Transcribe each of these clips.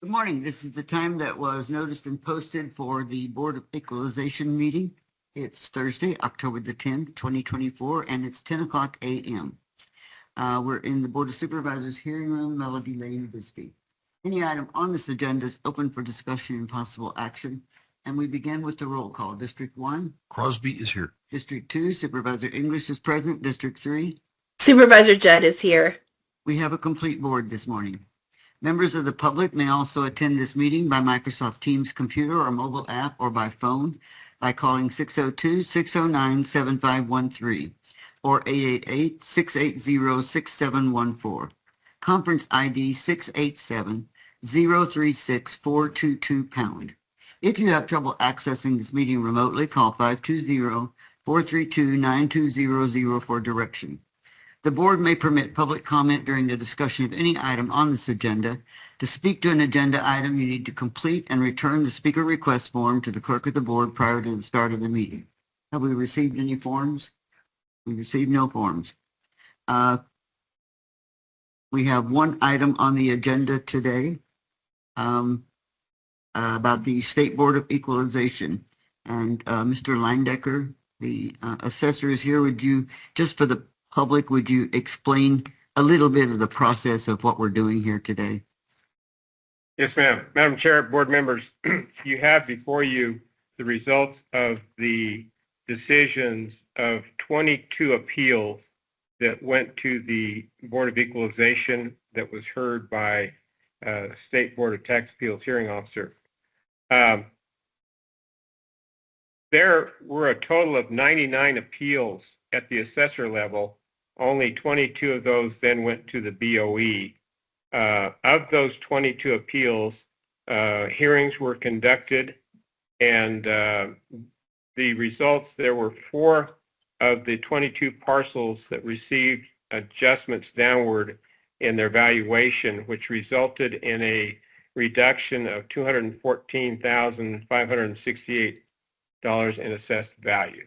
Good morning. This is the time that was noticed and posted for the Board of Equalization meeting. It's Thursday, October the 10th, 2024, and it's 10 o'clock a.m. We're in the Board of Supervisors hearing room, Melody Lane, Bisbee. Any item on this agenda is open for discussion and possible action, and we begin with the roll call. District 1. Crosby is here. District 2, Supervisor English is present. District 3. Supervisor Judd is here. We have a complete board this morning. Members of the public may also attend this meeting by Microsoft Teams computer or mobile app or by phone by calling 602-609-7513 or 888-680-6714. Conference ID 687-036-422#. If you have trouble accessing this meeting remotely, call 520-432-9200 for direction. The board may permit public comment during the discussion of any item on this agenda. To speak to an agenda item, you need to complete and return the speaker request form to the clerk of the board prior to the start of the meeting. Have we received any forms? We received no forms. We have one item on the agenda today about the State Board of Equalization. And Mr. Leindecker, the assessor, is here. Would you, just for the public, would you explain a little bit of the process of what we're doing here today? Yes, ma'am. Madam Chair, board members, you have before you the results of the decisions of 22 appeals that went to the Board of Equalization that was heard by State Board of Tax Appeals hearing officer. There were a total of 99 appeals at the assessor level. Only 22 of those then went to the BOE. Of those 22 appeals, hearings were conducted, and the results, there were 4 of the 22 parcels that received adjustments downward in their valuation, which resulted in a reduction of $214,568 in assessed value.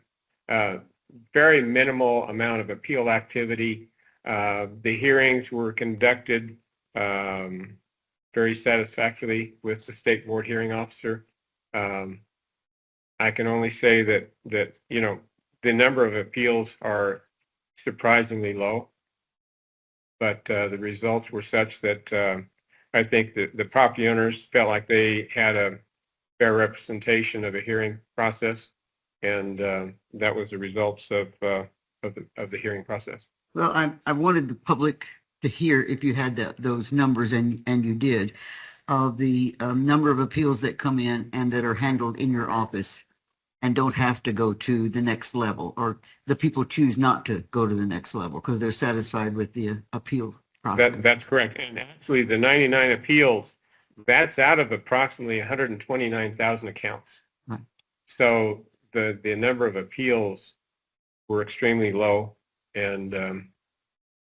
Very minimal amount of appeal activity. The hearings were conducted very satisfactorily with the state board hearing officer. I can only say that you know, the number of appeals are surprisingly low, but the results were such that I think that the property owners felt like they had a fair representation of a hearing process, and that was the results of the hearing process. Well, I wanted the public to hear, if you had those numbers, and you did, of the number of appeals that come in and that are handled in your office and don't have to go to the next level, or the people choose not to go to the next level because they're satisfied with the appeal process. That's correct. And actually, the 99 appeals, that's out of approximately 129,000 accounts. Right. So the number of appeals were extremely low, and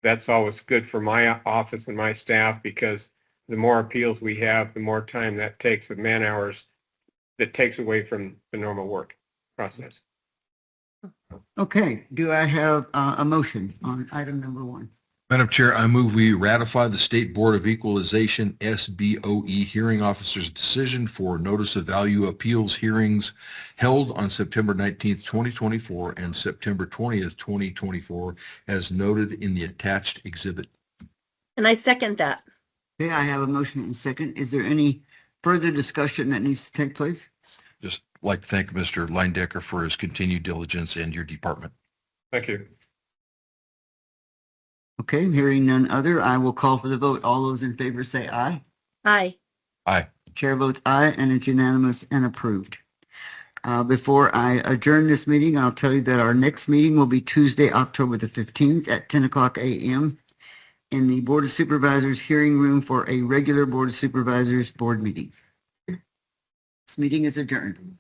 that's always good for my office and my staff, because the more appeals we have, the more time that takes of man hours that takes away from the normal work process. Okay, do I have a motion on item number 1? Madam Chair, I move we ratify the State Board of Equalization SBOE hearing officer's decision for notice of value appeals hearings held on September 19th, 2024 and September 20th, 2024, as noted in the attached exhibit. And I second that. Okay, I have a motion and second. Is there any further discussion that needs to take place? Just like to thank Mr. Leindecker for his continued diligence and your department. Thank you. Okay, hearing none other, I will call for the vote. All those in favor say aye. Aye. Aye. Chair votes aye, and it's unanimous and approved. Before I adjourn this meeting, I'll tell you that our next meeting will be Tuesday, October the 15th at 10 o'clock a.m. in the Board of Supervisors hearing room for a regular Board of Supervisors board meeting. This meeting is adjourned.